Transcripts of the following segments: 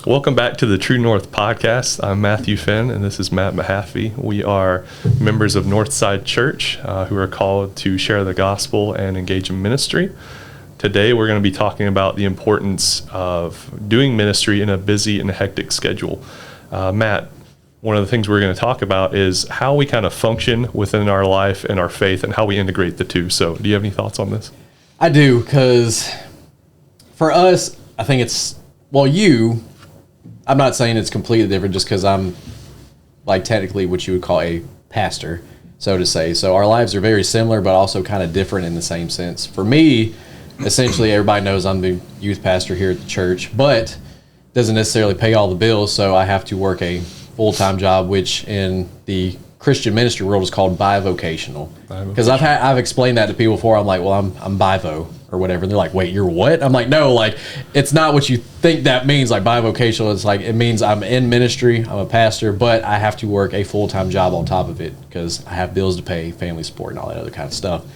Welcome back to the True North podcast. I'm Matthew Finn, and this is Matt Mahaffey. We are members of Northside Church who are called to share the gospel and engage in ministry. Today, we're going to be talking about the importance of doing ministry in a busy and hectic schedule. Matt, one of the things we're going to talk about is how we kind of function within our life and our faith and how we integrate the two. So, do you have any thoughts on this? I do, because for us, I think I'm not saying it's completely different just because I'm like technically what you would call a pastor, so to say. So our lives are very similar, but also kind of different in the same sense. For me, essentially, everybody knows I'm the youth pastor here at the church, but doesn't necessarily pay all the bills. So I have to work a full-time job, which in the Christian ministry world is called bivocational. Because I've explained that to people before. I'm like, well, I'm bivo or whatever. And they're like, wait, you're what? I'm like, no, like it's not what you think that means. Like bivocational, it's like it means I'm in ministry, I'm a pastor, but I have to work a full-time job on top of it because I have bills to pay, family support, and all that other kind of stuff.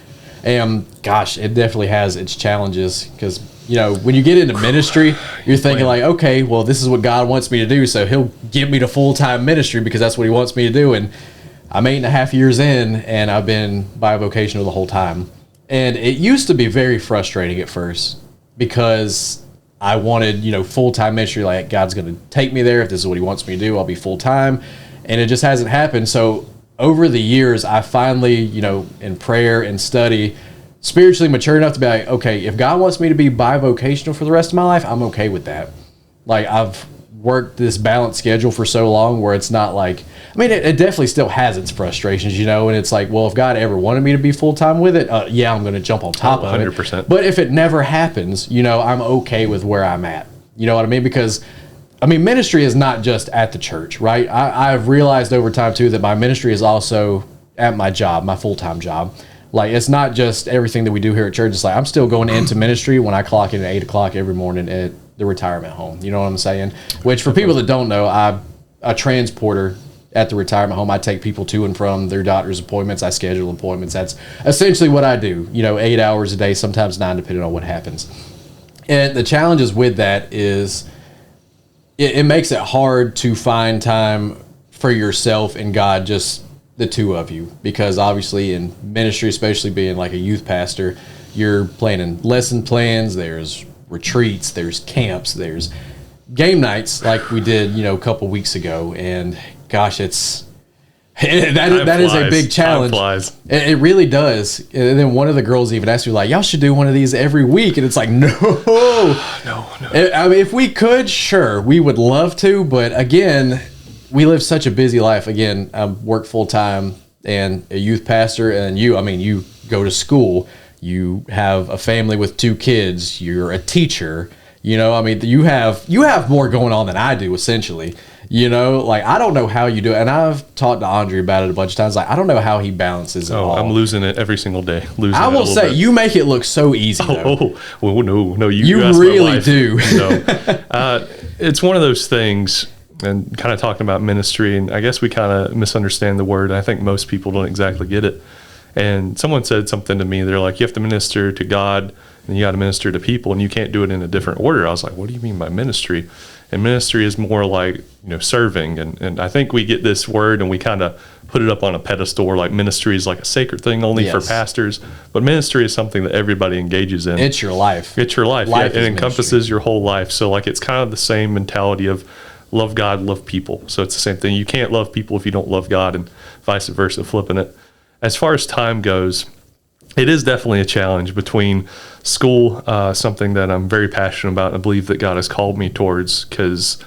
And gosh, it definitely has its challenges because when you get into ministry, you're thinking like, okay, well, this is what God wants me to do, so He'll give me to full-time ministry because that's what He wants me to do. And I'm 8.5 years in, and I've been bivocational the whole time. And it used to be very frustrating at first because I wanted, full-time ministry. Like, God's going to take me there. If this is what He wants me to do, I'll be full-time. And it just hasn't happened. So over the years, I finally, in prayer and study, spiritually mature enough to be like, okay, if God wants me to be bivocational for the rest of my life, I'm okay with that. Like, I've worked this balanced schedule for so long where it's not like, it definitely still has its frustrations, and it's like, well, if God ever wanted me to be full-time with it, yeah, I'm going to jump on top of 100%. it. But if it never happens, I'm okay with where I'm at. You know what I mean? Because, ministry is not just at the church, right? I've realized over time, too, that my ministry is also at my job, my full-time job. Like, it's not just everything that we do here at church. It's like, I'm still going into ministry when I clock in at 8 o'clock every morning at the retirement home. You know what I'm saying? Which, for people that don't know, I'm a transporter at the retirement home. I take people to and from their doctor's appointments. I schedule appointments. That's essentially what I do, 8 hours a day, sometimes 9, depending on what happens. And the challenges with that is it makes it hard to find time for yourself and God, just the two of you, because obviously in ministry, especially being like a youth pastor, you're planning lesson plans, there's retreats, there's camps, there's game nights like we did, a couple weeks ago. And gosh, that is a big challenge. It really does. And then one of the girls even asked me, like, y'all should do one of these every week. And it's like, no. If we could, sure, we would love to. But again, we live such a busy life. Again, I work full time and a youth pastor, and you go to school, you have a family with 2 kids, you're a teacher, you have more going on than I do, essentially. Like, I don't know how you do it. And I've talked to Andre about it a bunch of times. Like, I don't know how he balances it all. I'm losing it every single day. I will say, you make it look so easy, though. Well, no, you really do. No. It's one of those things, and kind of talking about ministry, and I guess we kind of misunderstand the word. I think most people don't exactly get it. And someone said something to me. They're like, you have to minister to God, and you got to minister to people, and you can't do it in a different order. I was like, what do you mean by ministry? And ministry is more like, serving. And I think we get this word and we kind of put it up on a pedestal, like ministry is like a sacred thing only for pastors. But ministry is something that everybody engages in. It's your life. It encompasses your whole life. So like, it's kind of the same mentality of love God, love people. So it's the same thing. You can't love people if you don't love God, and vice versa, flipping it. As far as time goes, it is definitely a challenge between school, something that I'm very passionate about and I believe that God has called me towards, because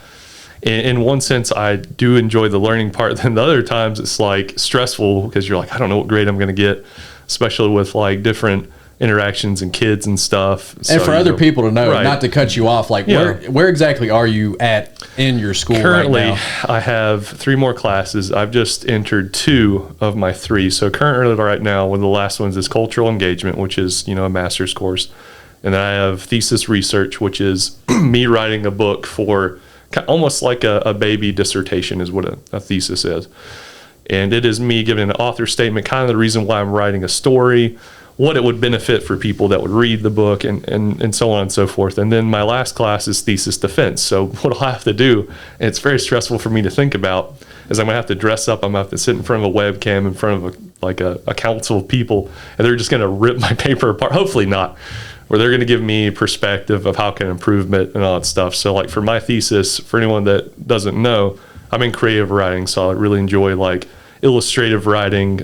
in one sense, I do enjoy the learning part. Then the other times it's like stressful because you're like, I don't know what grade I'm going to get, especially with like different interactions and kids and stuff. And for other people to know, not to cut you off, like where exactly are you at in your school currently, right now? I have 3 more classes. I've just entered 2 of my 3. So currently right now, one of the last ones is cultural engagement, which is, a master's course. And then I have thesis research, which is me writing a book for almost like a baby dissertation is what a thesis is. And it is me giving an author statement, kind of the reason why I'm writing a story, what it would benefit for people that would read the book and so on and so forth. And then my last class is thesis defense. So what I'll have to do, and it's very stressful for me to think about, is I'm gonna have to dress up. I'm gonna have to sit in front of a webcam in front of a council of people, and they're just gonna rip my paper apart. Hopefully not, where they're gonna give me perspective of how can improve it and all that stuff. So like for my thesis, for anyone that doesn't know, I'm in creative writing, so I really enjoy like illustrative writing,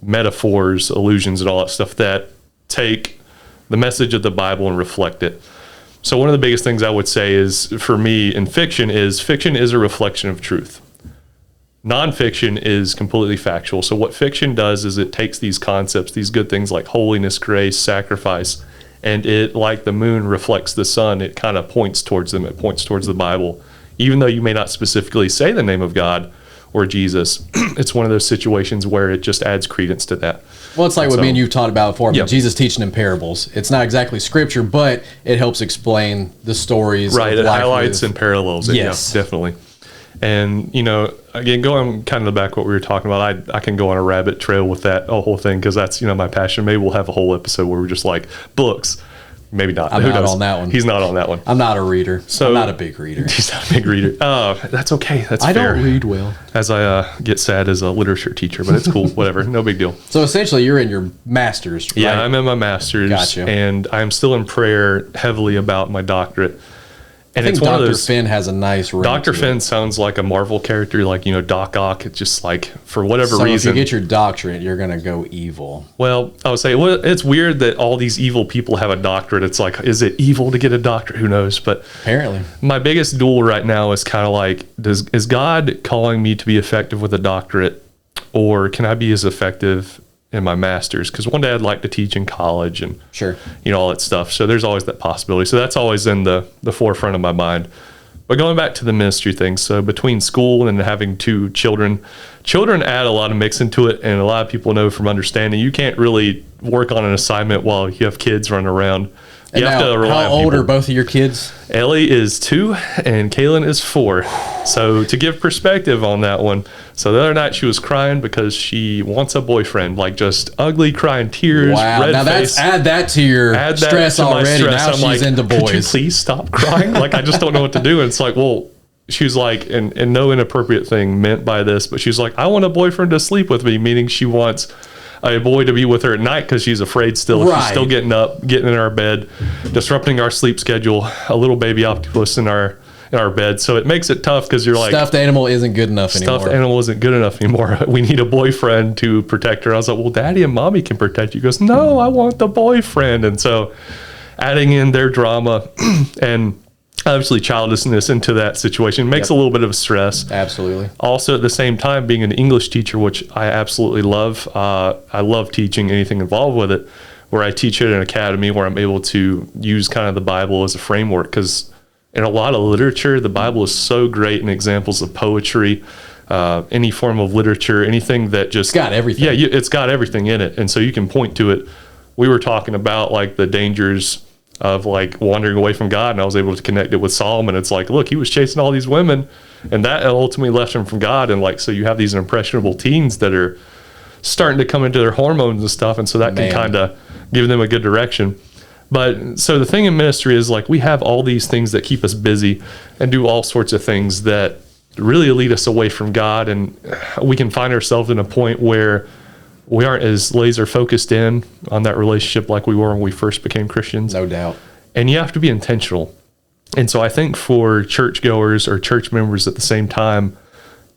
metaphors, allusions, and all that stuff that take the message of the Bible and reflect it. So one of the biggest things I would say is, for me, in fiction is a reflection of truth. Nonfiction is completely factual. So what fiction does is it takes these concepts, these good things like holiness, grace, sacrifice, and it, like the moon reflects the sun, it kind of points towards them. It points towards the Bible. Even though you may not specifically say the name of God or Jesus, it's one of those situations where it just adds credence to that. Well, it's like what me and you've talked about before. Yep. Jesus teaching in parables. It's not exactly scripture, but it helps explain the stories. Right, of it life highlights with, and parallels it. Yes. Yeah, definitely. And, you know, again, going kind of back what we were talking about, I can go on a rabbit trail with that whole thing, because that's, you know, my passion. Maybe we'll have a whole episode where we're just like, books. Maybe not. I'm Who not knows? on that one. He's not on that one. I'm not a reader. So I'm not a big reader. He's not a big reader. That's okay. That's I fair. don't read well. As I get sad as a literature teacher, but it's cool. Whatever. No big deal. So essentially, you're in your master's, right? Yeah, I'm in my master's. Gotcha. And I'm still in prayer heavily about my doctorate. And I think it's one Dr. of those. Finn has a nice ring Dr. to Finn it. sounds like a Marvel character, like, you know, Doc Ock. It's just like, for whatever So reason. if you get your doctorate, you're going to go evil. Well, I would say, well, it's weird that all these evil people have a doctorate. It's like, is it evil to get a doctorate? Who knows? But Apparently. my biggest duel right now is kind of like, is God calling me to be effective with a doctorate, or can I be as effective in my master's? Because one day I'd like to teach in college and, Sure. you know, all that stuff. So there's always that possibility. So that's always in the forefront of my mind. But going back to the ministry thing, so between school and having two children add a lot of mix into it, and a lot of people know from understanding you can't really work on an assignment while you have kids running around. You have to rely how on old people. are both of your kids? Ellie is 2 and Kaylin is 4. So to give perspective on that one, so the other night she was crying because she wants a boyfriend, like just ugly crying tears, Wow. red Now face. add that to your Add that stress to my already. stress. Now I'm she's like, into could you boys. please stop crying? Like, I just don't know what to do. And it's like, well, she was like, and no inappropriate thing meant by this, but she's like, I want a boyfriend to sleep with me, meaning she wants a boy to be with her at night because she's afraid still. Right. She's still getting up, getting in our bed, disrupting our sleep schedule, a little baby octopus in our bed. So it makes it tough because you're like, Stuffed animal isn't good enough anymore. stuffed animal isn't good enough anymore. We need a boyfriend to protect her. I was like, well, daddy and mommy can protect you. He goes, no, I want the boyfriend. And so adding in their drama and obviously childishness into that situation makes a little bit of stress. Absolutely. Also, at the same time, being an English teacher, which I absolutely love, I love teaching anything involved with it, where I teach at an academy where I'm able to use kind of the Bible as a framework, because in a lot of literature, the Bible is so great in examples of poetry, any form of literature, anything that just... It's got everything. Yeah, it's got everything in it. And so you can point to it. We were talking about like the dangers of like wandering away from God, and I was able to connect it with Solomon. It's like, look, he was chasing all these women, and that ultimately left him from God. And like, so you have these impressionable teens that are starting to come into their hormones and stuff, and so that can kind of give them a good direction. But so the thing in ministry is like, we have all these things that keep us busy and do all sorts of things that really lead us away from God, and we can find ourselves in a point where we aren't as laser focused in on that relationship like we were when we first became Christians. No doubt. And you have to be intentional. And so I think for churchgoers or church members at the same time,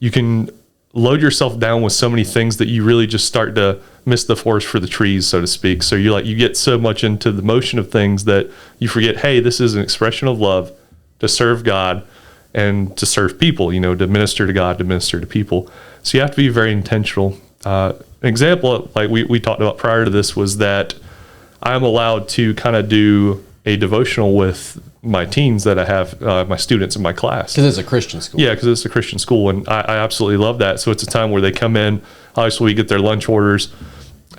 you can load yourself down with so many things that you really just start to miss the forest for the trees, so to speak. So you get so much into the motion of things that you forget, hey, this is an expression of love to serve God and to serve people, you know, to minister to God, to minister to people. So you have to be very intentional. An example, like we talked about prior to this, was that I'm allowed to kind of do a devotional with my teens that I have, my students in my class. Because it's a Christian school. Yeah, because it's a Christian school, and I absolutely love that. So it's a time where they come in, obviously we get their lunch orders,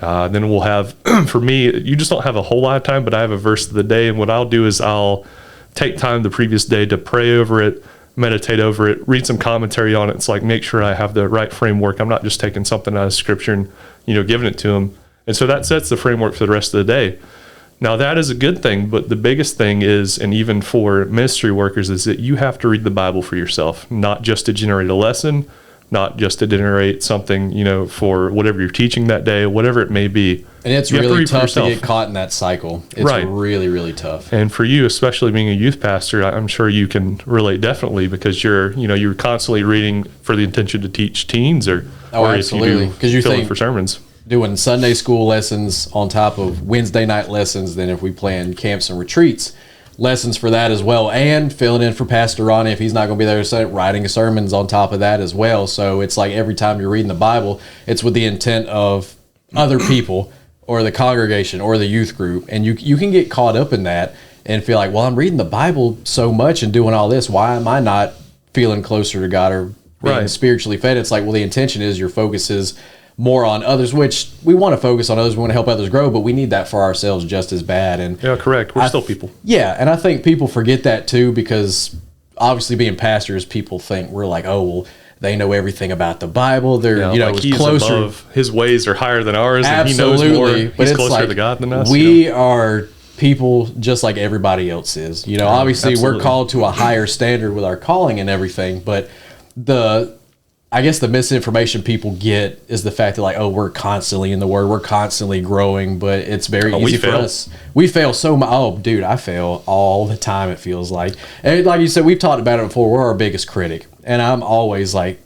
then we'll have, for me, you just don't have a whole lot of time, but I have a verse of the day, and what I'll do is I'll take time the previous day to pray over it, meditate over it, read some commentary on it. It's like, make sure I have the right framework. I'm not just taking something out of scripture and, you know, giving it to them. And so that sets the framework for the rest of the day. Now, that is a good thing, but the biggest thing is, and even for ministry workers, is that you have to read the Bible for yourself, not just to generate a lesson, not just to generate something, for whatever you're teaching that day, whatever it may be. And it's really tough to get caught in that cycle. It's really, really tough. And for you, especially being a youth pastor, I'm sure you can relate definitely, because you're constantly reading for the intention to teach teens, or absolutely, because you think for sermons. Doing Sunday school lessons on top of Wednesday night lessons, then if we plan camps and retreats, lessons for that as well, and filling in for Pastor Ronnie if he's not going to be there, so writing sermons on top of that as well. So it's like every time you're reading the Bible, it's with the intent of other people or the congregation or the youth group, and you can get caught up in that and feel like, well, I'm reading the Bible so much and doing all this, why am I not feeling closer to God or being spiritually fed? It's like, well, the intention is your focus is more on others, which we want to focus on others. We want to help others grow, but we need that for ourselves just as bad. And yeah, correct. We're still people. Yeah, and I think people forget that too, because obviously being pastors, people think we're like, oh, well, they know everything about the Bible. They're he's closer. Above, his ways are higher than ours. Absolutely, and he knows more. He's closer to God than us. We are people just like everybody else is. Obviously we're called to a higher standard with our calling and everything, but I guess the misinformation people get is the fact that, like, oh, we're constantly in the Word, we're constantly growing, but it's very easy for us. We fail so much. Oh, dude, I fail all the time, it feels like. And like you said, we've talked about it before, we're our biggest critic. And I'm always, like,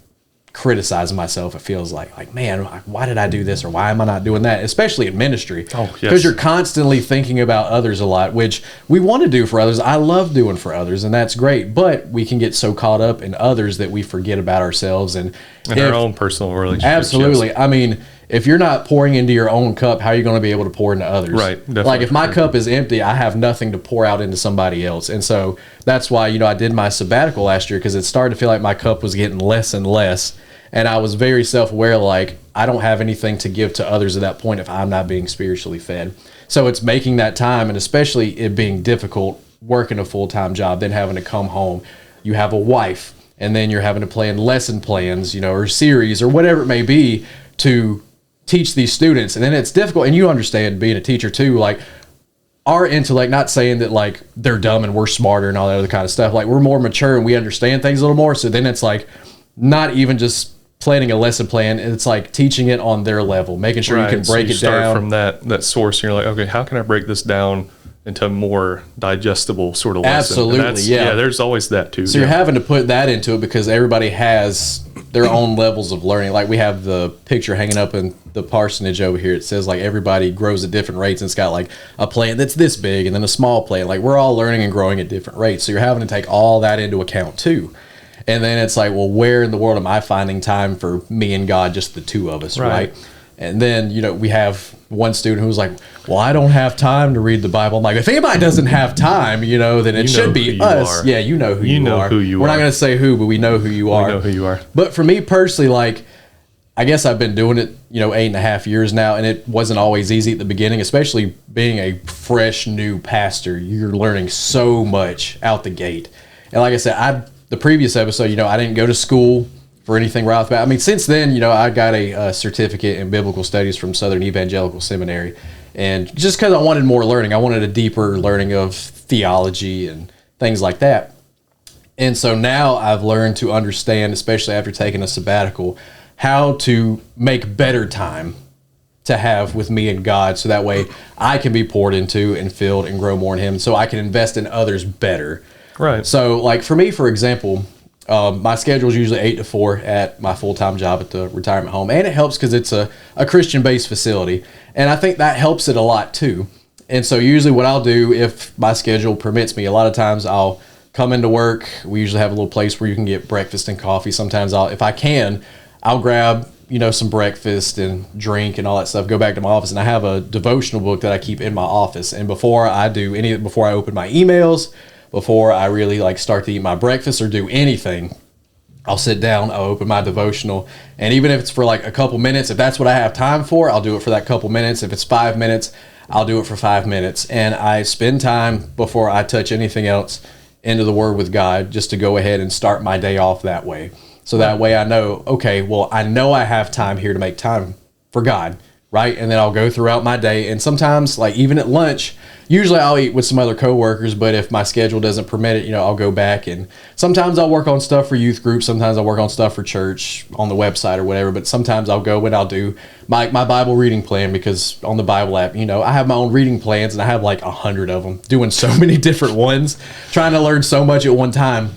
criticizing myself, it feels like, man, why did I do this, or why am I not doing that, especially in ministry? Because you're constantly thinking about others a lot, which we want to do for others. I love doing for others, and that's great, but we can get so caught up in others that we forget about ourselves and our own personal relationships. Absolutely. I mean, if you're not pouring into your own cup, how are you going to be able to pour into others? Right. Definitely. Like, if my cup is empty, I have nothing to pour out into somebody else. And so that's why, I did my sabbatical last year, because it started to feel like my cup was getting less and less. And I was very self-aware, like, I don't have anything to give to others at that point if I'm not being spiritually fed. So it's making that time, and especially it being difficult working a full-time job, then having to come home. You have a wife, and then you're having to plan lesson plans, or series or whatever it may be to teach these students. And then it's difficult, and you understand being a teacher too, like, our intellect, not saying that like they're dumb and we're smarter and all that other kind of stuff, like, we're more mature and we understand things a little more. So then it's like not even just planning a lesson plan, it's like teaching it on their level, making sure you can break it down. Start from that source, and you're like, okay, how can I break this down into a more digestible sort of lesson? Absolutely, yeah. There's always that too. So you're having to put that into it, because everybody has their own levels of learning. Like, we have the picture hanging up in the parsonage over here. It says like everybody grows at different rates, and it's got like a plant that's this big and then a small plant. Like, we're all learning and growing at different rates. So you're having to take all that into account too. And then it's like, well, where in the world am I finding time for me and God, just the two of us, right? And then, we have one student who's like, well, I don't have time to read the Bible. I'm like, if anybody doesn't have time, then it should be us. Yeah, you know who you are. We're not going to say who, but we know who you are. We know who you are. But for me personally, like, I guess I've been doing it, 8.5 years now, and it wasn't always easy at the beginning, especially being a fresh new pastor. You're learning so much out the gate. And like I said, the previous episode, I didn't go to school for anything right off the bat. I mean, since then, I got a certificate in biblical studies from Southern Evangelical Seminary. And just because I wanted more learning, I wanted a deeper learning of theology and things like that. And so now I've learned to understand, especially after taking a sabbatical, how to make better time to have with me and God, so that way I can be poured into and filled and grow more in Him, so I can invest in others better. Right. So, like, for me, for example, my schedule is usually 8 to 4 at my full-time job at the retirement home. And it helps because it's a Christian-based facility. And I think that helps it a lot, too. And so usually what I'll do, if my schedule permits me, a lot of times I'll come into work. We usually have a little place where you can get breakfast and coffee. Sometimes if I can, I'll grab, some breakfast and drink and all that stuff, go back to my office. And I have a devotional book that I keep in my office. And before I open my emails, before I really start to eat my breakfast or do anything, I'll sit down, I'll open my devotional, and even if it's for a couple minutes, if that's what I have time for, I'll do it for that couple minutes. If it's 5 minutes, I'll do it for 5 minutes. And I spend time before I touch anything else into the Word with God, just to go ahead and start my day off that way. So that way I know, okay, well, I know I have time here to make time for God, right? And then I'll go throughout my day. And sometimes, like even at lunch, usually I'll eat with some other coworkers, but if my schedule doesn't permit it, I'll go back, and sometimes I'll work on stuff for youth groups. Sometimes I'll work on stuff for church on the website or whatever. But sometimes I'll go and I'll do my Bible reading plan, because on the Bible app, I have my own reading plans, and I have like 100 of them, doing so many different ones, trying to learn so much at one time.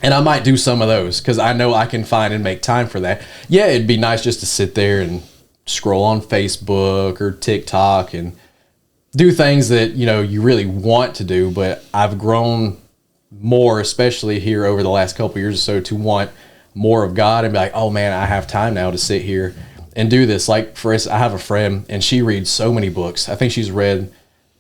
And I might do some of those because I know I can find and make time for that. Yeah, it'd be nice just to sit there and scroll on Facebook or TikTok and do things that, you really want to do. But I've grown more, especially here over the last couple of years or so, to want more of God and be like, oh man, I have time now to sit here and do this. Like for us, I have a friend and she reads so many books. I think she's read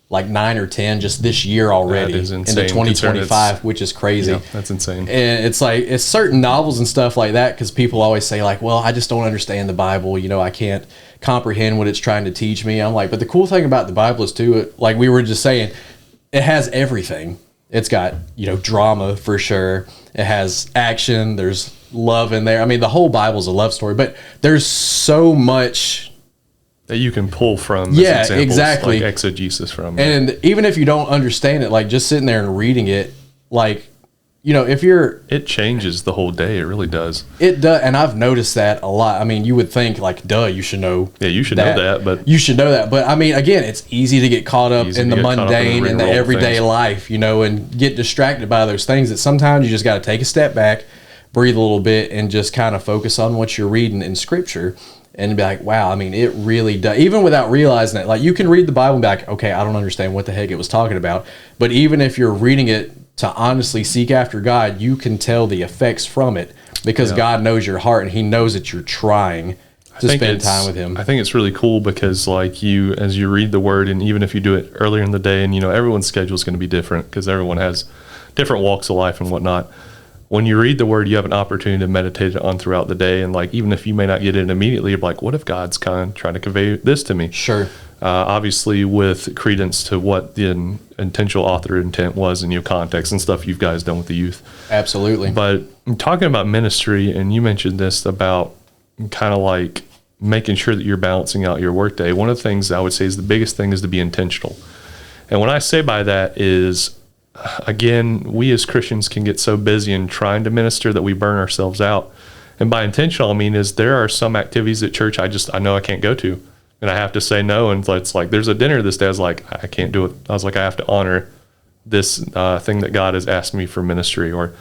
like 9 or 10 just this year already into 2025, which is crazy. Yeah, that's insane. And it's like, it's certain novels and stuff like that, because people always say like, well, I just don't understand the Bible. I can't comprehend what it's trying to teach me. I'm like, but the cool thing about the Bible is too, like we were just saying, it has everything. It's got, drama for sure. It has action. There's love in there. I mean, the whole Bible's a love story, but there's so much that you can pull from, yeah, examples, exactly, like exegesis from. And even if you don't understand it, like just sitting there and reading it, like, if you're... It changes the whole day. It really does. It does, and I've noticed that a lot. I mean, you would think like, duh, you should know. Yeah, you should know that, but... You should know that. But I mean, again, it's easy to get caught up in the mundane and the everyday life, and get distracted by those things that sometimes you just got to take a step back, breathe a little bit, and just kind of focus on what you're reading in Scripture. And be like, wow, I mean, it really does. Even without realizing it, like you can read the Bible and be like, okay, I don't understand what the heck it was talking about. But even if you're reading it to honestly seek after God, you can tell the effects from it, because God knows your heart and he knows that you're trying to spend time with him. I think it's really cool because like as you read the word, and even if you do it earlier in the day, and everyone's schedule is going to be different because everyone has different walks of life and whatnot. When you read the word, you have an opportunity to meditate on throughout the day. And like, even if you may not get it immediately, you're like, what if God's kind of trying to convey this to me? Sure. Obviously with credence to what the intentional author intent was in your context and stuff you guys done with the youth. Absolutely. But talking about ministry, and you mentioned this about kind of like making sure that you're balancing out your workday. One of the things I would say is the biggest thing is to be intentional. And what I say by that is, again, we as Christians can get so busy in trying to minister that we burn ourselves out. And by intentional, I mean is there are some activities at church I know I can't go to, and I have to say no. And it's like, there's a dinner this day. I was like, I can't do it. I was like, I have to honor this thing that God has asked me for ministry. Or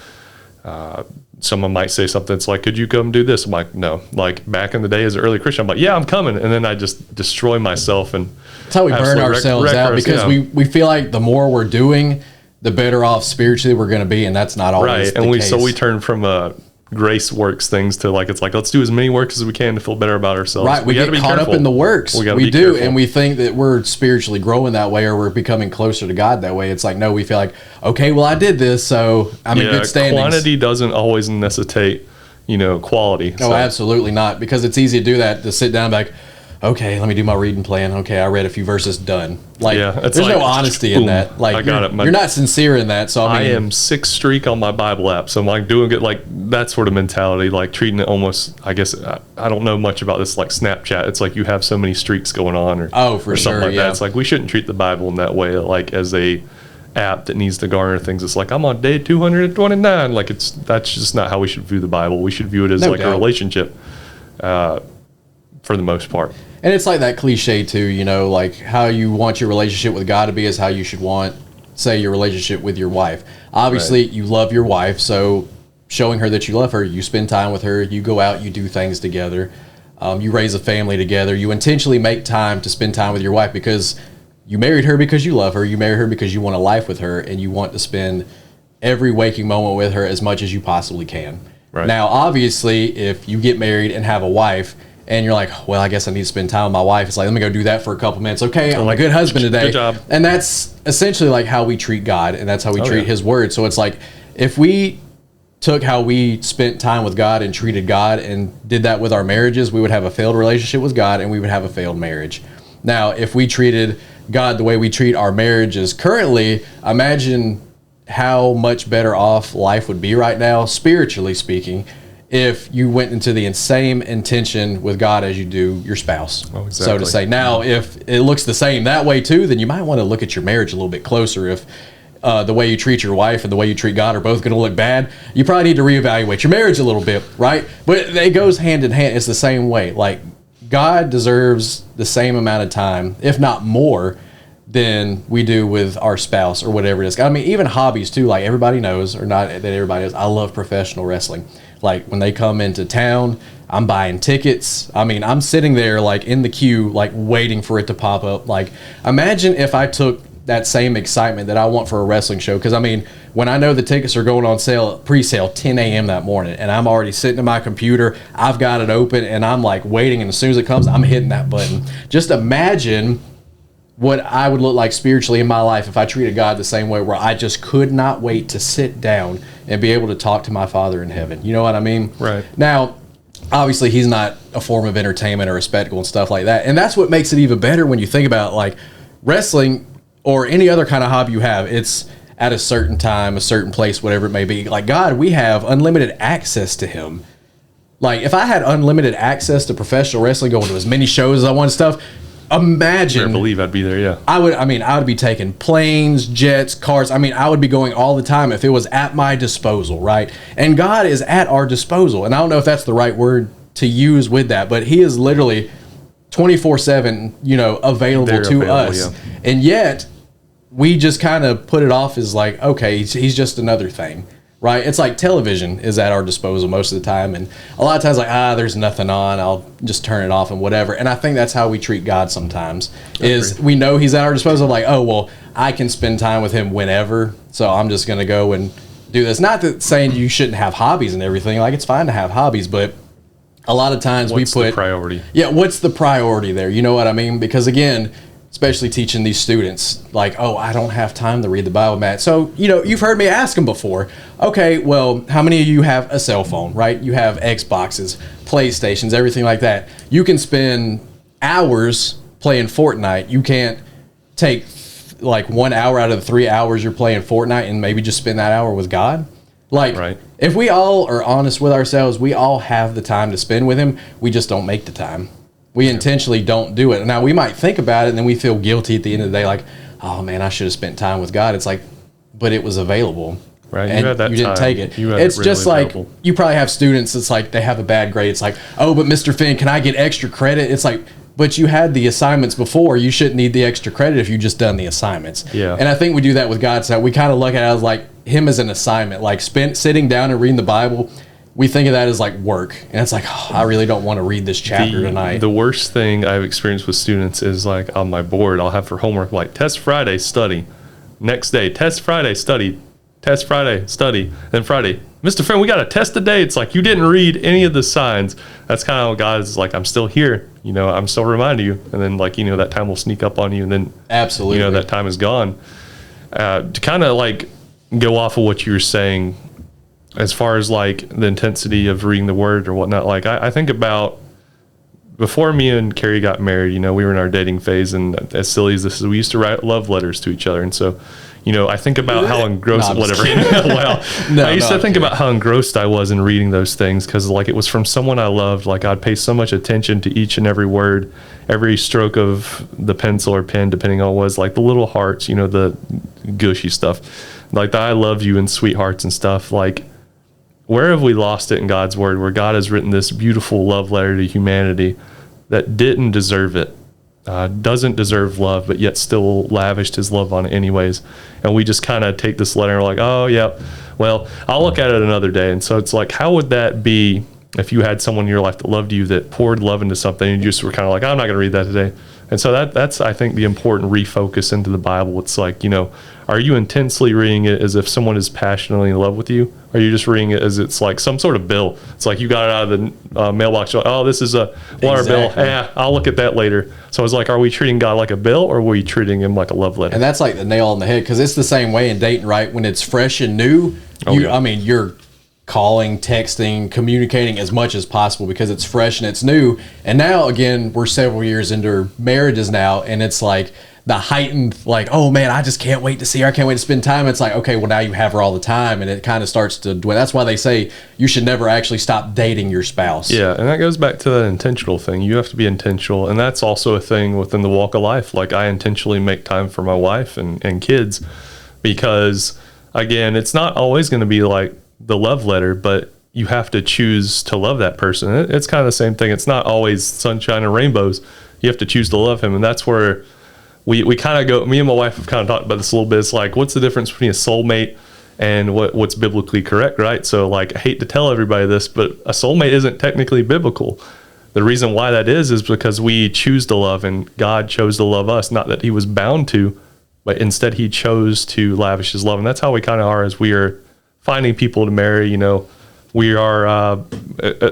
someone might say something. It's like, could you come do this? I'm like, no. Like back in the day as an early Christian, I'm like, yeah, I'm coming. And then I just destroy myself. And that's how we burn ourselves out, because we feel like the more we're doing, the better off spiritually we're going to be, and that's not always the case. So we turn from grace works things to like, it's like, let's do as many works as we can to feel better about ourselves. Right, we get caught up in the works. We do, and we think that we're spiritually growing that way, or we're becoming closer to God that way. It's like, no, we feel like, okay, well, I did this, so I'm in good standings. Quantity doesn't always necessitate, quality. No, absolutely not, because it's easy to do that, to sit down and be like, okay, let me do my reading plan. Okay, I read a few verses, done. Like, there's no honesty in that. Like, I got it. You're not sincere in that. So I am 6th streak on my Bible app. So I'm like doing it like that sort of mentality, like treating it almost, I guess, I don't know much about this, like Snapchat. It's like you have so many streaks going on, or for something like that. It's like we shouldn't treat the Bible in that way, like as a app that needs to garner things. It's like, I'm on day 229. Like that's just not how we should view the Bible. We should view it as a relationship for the most part. And it's like that cliche too, like how you want your relationship with God to be is how you should want, say, your relationship with your wife. Obviously, you love your wife, so showing her that you love her, you spend time with her, you go out, you do things together, you raise a family together, you intentionally make time to spend time with your wife, because you married her because you love her, you married her because you want a life with her, and you want to spend every waking moment with her as much as you possibly can. Right. Now, obviously, if you get married and have a wife, and you're like, well, I guess I need to spend time with my wife. It's like, let me go do that for a couple minutes. Okay, I'm a good husband today. Good job. And that's essentially like how we treat God, and that's how we treat his word. So it's like, if we took how we spent time with God and treated God and did that with our marriages, we would have a failed relationship with God, and we would have a failed marriage. Now, if we treated God the way we treat our marriages currently, imagine how much better off life would be right now, spiritually speaking, if you went into the same intention with God as you do your spouse. Oh, exactly. So to say, now if it looks the same that way too, then you might want to look at your marriage a little bit closer. If the way you treat your wife and the way you treat God are both going to look bad, you probably need to reevaluate your marriage a little bit, right? But it goes hand in hand. It's the same way. Like, God deserves the same amount of time, if not more, than we do with our spouse or whatever it is. I mean, even hobbies too. Like, everybody knows, or not that everybody knows, I love professional wrestling. Like, when they come into town, I'm buying tickets. I mean, I'm sitting there like in the queue, like waiting for it to pop up. Like, imagine if I took that same excitement that I want for a wrestling show. Because I mean, when I know the tickets are going on sale, pre-sale 10 a.m. that morning, and I'm already sitting at my computer, I've got it open, and I'm like waiting, and as soon as it comes, I'm hitting that button. Just imagine what I would look like spiritually in my life if I treated God the same way, where I just could not wait to sit down and be able to talk to my Father in heaven. You know what I mean? Right. Now, obviously, he's not a form of entertainment or a spectacle and stuff like that. And that's what makes it even better when you think about, like, wrestling or any other kind of hobby you have. It's at a certain time, a certain place, whatever it may be. Like, God, we have unlimited access to him. Like, if I had unlimited access to professional wrestling, going to as many shows as I want and stuff, imagine. I believe I'd be there, yeah. I would be taking planes, jets, cars. I mean, I would be going all the time if it was at my disposal, right? And God is at our disposal. And I don't know if that's the right word to use with that, but he is literally 24/7, available to us. Yeah. And yet, we just kind of put it off as like, okay, he's just another thing, right? It's like television is at our disposal most of the time. And a lot of times, like, there's nothing on, I'll just turn it off and whatever. And I think that's how we treat God sometimes, is we know he's at our disposal, like, oh, well, I can spend time with him whenever, so I'm just going to go and do this. Not that saying you shouldn't have hobbies and everything. Like, it's fine to have hobbies, but a lot of times what's we put the priority. Yeah, what's the priority there? You know what I mean? Because again, especially teaching these students, like, oh, I don't have time to read the Bible, Matt. So, you've heard me ask them before. Okay, well, how many of you have a cell phone, right? You have Xboxes, PlayStations, everything like that. You can spend hours playing Fortnite. You can't take like 1 hour out of the 3 hours you're playing Fortnite and maybe just spend that hour with God. Like, right. If we all are honest with ourselves, we all have the time to spend with him. We just don't make the time. We intentionally don't do it. Now, we might think about it, and then we feel guilty at the end of the day, like, oh, man, I should have spent time with God. It's like, but it was available. Right. And you didn't take it. It's really just like, available. You probably have students, it's like they have a bad grade. It's like, oh, but Mr. Finn, can I get extra credit? It's like, but you had the assignments before. You shouldn't need the extra credit if you just done the assignments. Yeah. And I think we do that with God. So we kind of look at it as like him as an assignment, like sitting down and reading the Bible. We think of that as like work. And it's like, oh, I really don't want to read this chapter tonight. The worst thing I've experienced with students is like on my board, I'll have for homework, like test Friday, study. Next day, test Friday, study. Test Friday, study. Then Friday, Mr. Friend, we got a test today. It's like you didn't read any of the signs. That's kind of how God is like, I'm still here. I'm still reminding you. And then like, that time will sneak up on you. And then absolutely, that time is gone. To kind of like go off of what you were saying, as far as like the intensity of reading the word or whatnot, like I think about before me and Carrie got married, we were in our dating phase, and as silly as this is, we used to write love letters to each other. And so, I think about how engrossed, whatever. Wow. I used to think about how engrossed I was in reading those things, because like it was from someone I loved. Like I'd pay so much attention to each and every word, every stroke of the pencil or pen, depending on what it was, like the little hearts, the gushy stuff, like the I love you and sweethearts and stuff. Like, where have we lost it in God's word, where God has written this beautiful love letter to humanity that didn't deserve it, doesn't deserve love, but yet still lavished his love on it anyways? And we just kind of take this letter and we're like, oh, yeah, well, I'll look at it another day. And so it's like, how would that be if you had someone in your life that loved you, that poured love into something, and you just were kind of like, I'm not going to read that today. And so that's, I think, the important refocus into the Bible. It's like, are you intensely reading it as if someone is passionately in love with you? Or are you just reading it as it's like some sort of bill? It's like you got it out of the mailbox. Oh, this is a water bill. Yeah, I'll look at that later. So it's like, are we treating God like a bill, or are we treating him like a love letter? And that's like the nail on the head, because it's the same way in dating, right? When it's fresh and new, you're calling, texting, communicating as much as possible because it's fresh and it's new. And now, again, we're several years into marriages now, and it's like the heightened, like, oh man, I just can't wait to see her. I can't wait to spend time. It's like, okay, well now you have her all the time, and it kind of starts to dwindle. That's why they say you should never actually stop dating your spouse. Yeah, and that goes back to that intentional thing. You have to be intentional, and that's also a thing within the walk of life. Like, I intentionally make time for my wife and kids because, again, it's not always going to be like the love letter, but you have to choose to love that person. It's kind of the same thing. It's not always sunshine and rainbows. You have to choose to love him, and that's where we kind of go. Me and my wife have kind of talked about this a little bit. It's like, what's the difference between a soulmate and what's biblically correct, right? So, like, I hate to tell everybody this, but a soulmate isn't technically biblical. The reason why that is because we choose to love, and God chose to love us. Not that he was bound to, but instead he chose to lavish his love. And that's how we kind of are as we are finding people to marry. You know, we are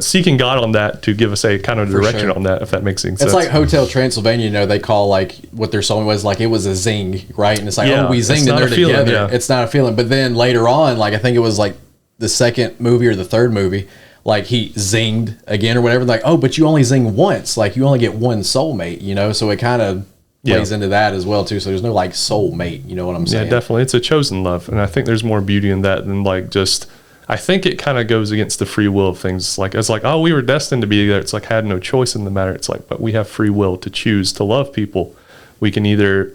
seeking God on that to give us a kind of direction on that, if that makes sense. It's like Hotel Transylvania, you know, they call like what their song was, like it was a zing, right? And it's like, oh, we zinged and they're together. Yeah. It's not a feeling. But then later on, like I think it was like the second movie or the third movie, like he zinged again or whatever. Like, oh, but you only zing once. Like you only get one soulmate, you know? So it kind of plays into that as well too. So there's no like soulmate, you know what I'm saying? Yeah, definitely. It's a chosen love. And I think there's more beauty in that than like just... I think it kind of goes against the free will of things. It's like, oh, we were destined to be there. It's like, had no choice in the matter. It's like, but we have free will to choose to love people. We can either,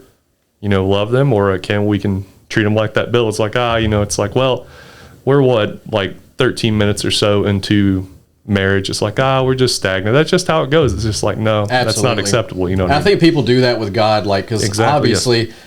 you know, love them, or we can treat them like that bill. It's like, you know, it's like, well, we're like 13 minutes or so into marriage. It's like, we're just stagnant. That's just how it goes. It's just like, no, Absolutely. That's not acceptable. You know what I mean? think people do that with God, like, because obviously... Yes.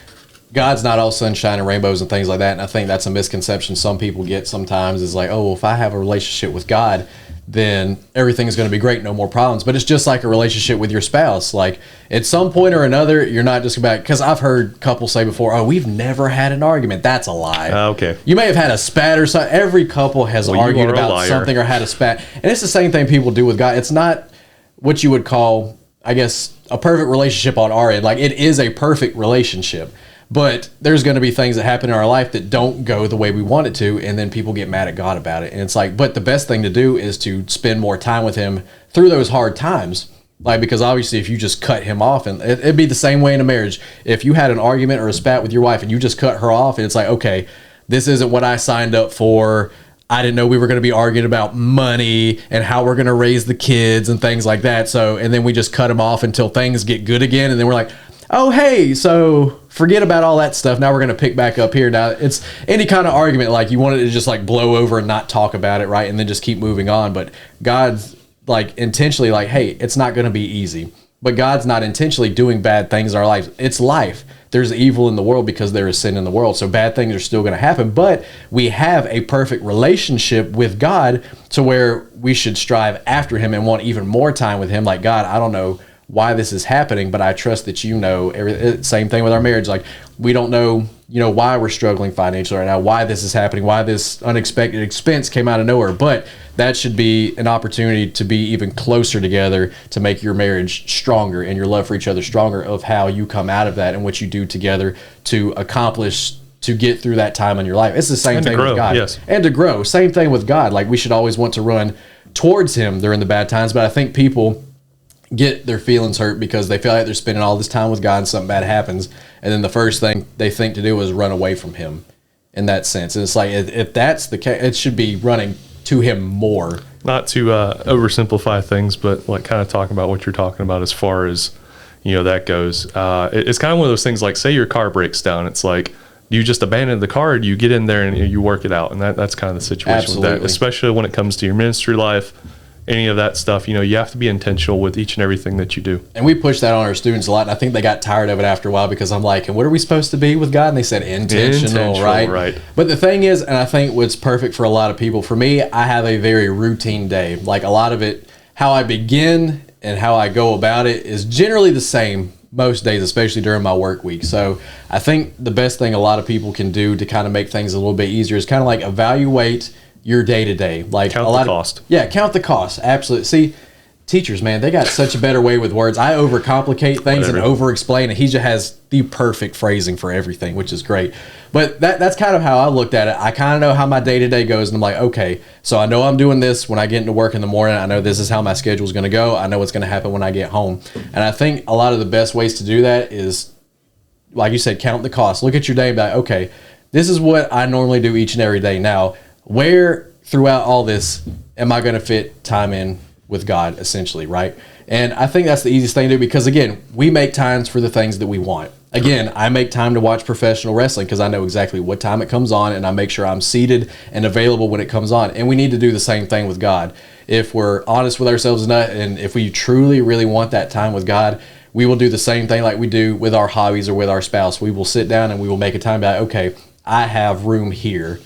God's not all sunshine and rainbows and things like that. And I think that's a misconception some people get sometimes is like, oh, well, if I have a relationship with God, then everything's going to be great, no more problems. But it's just like a relationship with your spouse. Like at some point or another, you're not just about, because I've heard couples say before, oh, we've never had an argument. That's a lie. Okay. You may have had a spat or something. Every couple has argued about something or had a spat. And it's the same thing people do with God. It's not what you would call, I guess, a perfect relationship on our end. Like it is a perfect relationship. But there's going to be things that happen in our life that don't go the way we want it to, and then people get mad at God about it. And it's like, but the best thing to do is to spend more time with him through those hard times. Like, because obviously if you just cut him off, and it'd be the same way in a marriage. If you had an argument or a spat with your wife and you just cut her off, and it's like, okay, this isn't what I signed up for. I didn't know we were going to be arguing about money and how we're going to raise the kids and things like that. So, and then we just cut him off until things get good again. And then we're like, oh, hey, so forget about all that stuff. Now we're going to pick back up here. Now it's any kind of argument, like you wanted to just like blow over and not talk about it, right? And then just keep moving on. But God's like intentionally like, hey, it's not going to be easy. But God's not intentionally doing bad things in our lives. It's life. There's evil in the world because there is sin in the world. So bad things are still going to happen. But we have a perfect relationship with God to where we should strive after him and want even more time with him. Like, God, I don't know why this is happening, but I trust that you know everything. Same thing with our marriage. Like we don't know, you know, why we're struggling financially right now, why this is happening, why this unexpected expense came out of nowhere. But that should be an opportunity to be even closer together to make your marriage stronger and your love for each other stronger, of how you come out of that and what you do together to accomplish, to get through that time in your life. It's the same thing with God. Yes. And to grow. Same thing with God. Like we should always want to run towards him during the bad times. But I think people get their feelings hurt because they feel like they're spending all this time with God and something bad happens, and then the first thing they think to do is run away from him in that sense. And it's like, if that's the case, it should be running to him more. Not to oversimplify things, but like kind of talking about what you're talking about as far as, you know, that goes. It's kind of one of those things, like say your car breaks down. It's like, you just abandon the car, or you get in there and you work it out. And that's kind of the situation Absolutely. With that, especially when it comes to your ministry life, any of that stuff. You know, you have to be intentional with each and everything that you do. And we push that on our students a lot. And I think they got tired of it after a while, because I'm like, and what are we supposed to be with God? And they said intentional, right? But the thing is, and I think what's perfect for a lot of people, for me, I have a very routine day. Like a lot of it, how I begin and how I go about it is generally the same most days, especially during my work week. So I think the best thing a lot of people can do to kind of make things a little bit easier is kind of like evaluate your day-to-day. Like count the cost. Count the cost. Absolutely. See, teachers, man, they got such a better way with words. I overcomplicate things and over-explain, and he just has the perfect phrasing for everything, which is great. But that's kind of how I looked at it. I kind of know how my day-to-day goes, and I'm like, okay, so I know I'm doing this when I get into work in the morning. I know this is how my schedule is going to go. I know what's going to happen when I get home. And I think a lot of the best ways to do that is like you said, count the cost. Look at your day and be like, okay, this is what I normally do each and every day. Now, where throughout all this am I going to fit time in with God, essentially, right? And I think that's the easiest thing to do because, again, we make times for the things that we want. Again, I make time to watch professional wrestling because I know exactly what time it comes on, and I make sure I'm seated and available when it comes on. And we need to do the same thing with God. If we're honest with ourselves and if we truly, really want that time with God, we will do the same thing like we do with our hobbies or with our spouse. We will sit down and we will make a time about, okay, I have room here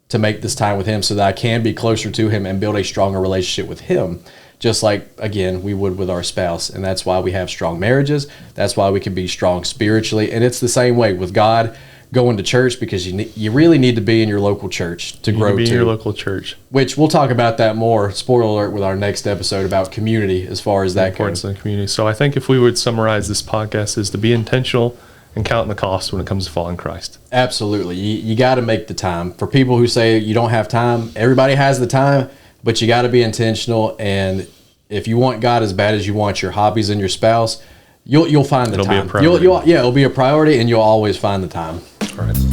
to make this time with him so that I can be closer to him and build a stronger relationship with him. Just like, again, we would with our spouse. And that's why we have strong marriages. That's why we can be strong spiritually. And it's the same way with God, going to church, because you really need to be in your local church to grow in your local church. Which we'll talk about that more, spoiler alert, with our next episode about community as far as that goes. Importance of the community. So I think if we would summarize this podcast is to be intentional and count the cost when it comes to following Christ. Absolutely. You got to make the time. For people who say you don't have time, everybody has the time, but you got to be intentional. And if you want God as bad as you want your hobbies and your spouse, you'll find the time. It'll be a priority. It'll be a priority, and you'll always find the time. All right.